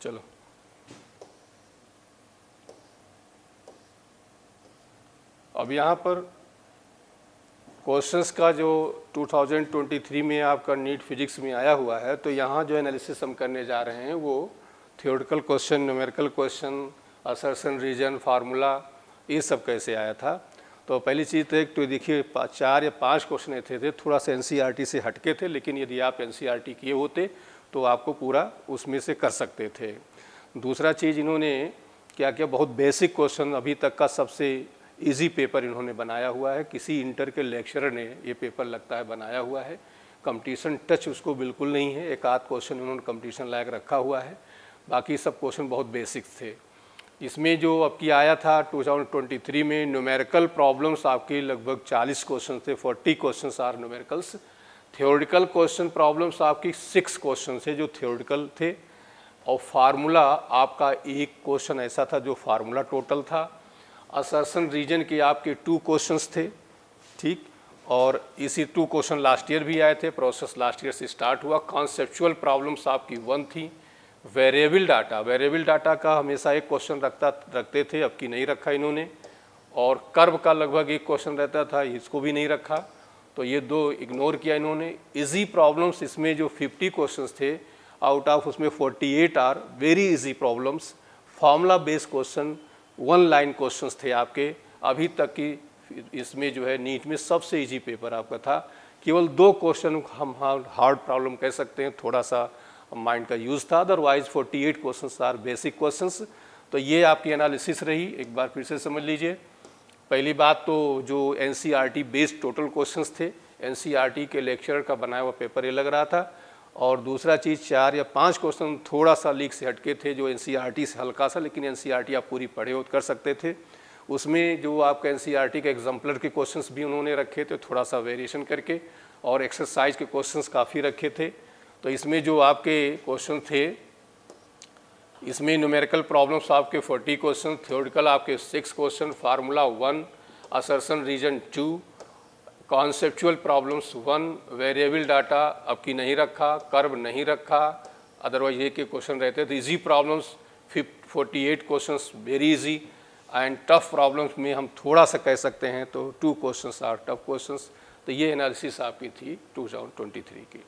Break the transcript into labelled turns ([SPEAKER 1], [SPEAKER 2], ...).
[SPEAKER 1] चलो अब यहाँ पर क्वेश्चंस का जो 2023 में आपका नीट फिजिक्स में आया हुआ है, तो यहाँ जो एनालिसिस हम करने जा रहे हैं वो theoretical question, numerical question, assertion, reason, formula, ये सब कैसे आया था। तो पहली चीज़ तो एक तो देखिए 4 या 5 क्वेश्चन थे थोड़ा सा एनसीईआरटी से हटके थे, लेकिन यदि आप एनसीईआरटी किए होते तो आपको पूरा उसमें से कर सकते थे। दूसरा चीज़ इन्होंने क्या किया, बहुत बेसिक क्वेश्चन, अभी तक का सबसे इजी पेपर इन्होंने बनाया हुआ है। किसी इंटर के लेक्चरर ने ये पेपर लगता है बनाया हुआ है। कंपटीशन टच उसको बिल्कुल नहीं है, एक आध क्वेश्चन उन्होंने कंपटीशन लायक रखा हुआ है, बाकी सब क्वेश्चन बहुत बेसिक थे। इसमें जो आपकी आया था 2023 में न्यूमेरिकल प्रॉब्लम्स आपके लगभग 40 क्वेश्चन थे, 40 questions are numericals. Theoretical question problems आपकी 6 क्वेश्चन थे जो थियोरेटिकल थे, और फार्मूला आपका एक क्वेश्चन ऐसा था जो फार्मूला टोटल था। असर्शन रीजन के आपके 2 क्वेश्चंस थे, ठीक, और इसी 2 क्वेश्चन लास्ट ईयर भी आए थे, प्रोसेस लास्ट ईयर से स्टार्ट हुआ। कॉन्सेप्चुअल प्रॉब्लम्स आपकी 1 थी। वेरिएबल डाटा का हमेशा एक क्वेश्चन रखते थे, अब की नहीं रखा इन्होंने। और कर्व का लगभग एक क्वेश्चन रहता था, इसको भी नहीं रखा, तो ये 2 इग्नोर किया इन्होंने। इजी प्रॉब्लम्स इसमें जो 50 क्वेश्चंस थे, आउट ऑफ उसमें 48 are very easy problems. Formula based question, 1 line questions थे आपके। अभी तक की इसमें जो है नीट में सबसे इजी पेपर आपका था। केवल 2 क्वेश्चन हम हार्ड प्रॉब्लम कह सकते हैं, थोड़ा सा माइंड का यूज़ था, otherwise 48 questions are basic questions. तो ये आपकी एनालिसिस रही, एक बार फिर से समझ लीजिए। पहली बात तो जो एनसीईआरटी बेस्ड टोटल क्वेश्चंस थे, एनसीईआरटी के लेक्चरर का बनाया हुआ पेपर ये लग रहा था। और दूसरा चीज़ 4 या 5 क्वेश्चन थोड़ा सा लीक से हटके थे, जो एनसीईआरटी से हल्का सा, लेकिन एनसीईआरटी आप पूरी पढ़े हो कर सकते थे। उसमें जो आपका एनसीईआरटी के एग्जाम्पलर के क्वेश्चंस भी उन्होंने रखे थे, थोड़ा सा वेरिएशन करके, और एक्सरसाइज के क्वेश्चंस काफ़ी रखे थे। तो इसमें जो आपके क्वेश्चन थे, इसमें न्यूमेरिकल प्रॉब्लम्स आपके 40 क्वेश्चन, थ्योरेटिकल आपके 6 question, formula 1, assertion reason 2, conceptual problems 1, variable data अब की नहीं रखा, कर्व नहीं रखा, अदरवाइज ये के क्वेश्चन रहते थे। Easy problems 48 questions very easy, and tough problems में हम थोड़ा सा कह सकते हैं तो 2 क्वेश्चंस आर टफ क्वेश्चंस। तो ये एनालिसिस आपकी थी 2023 की।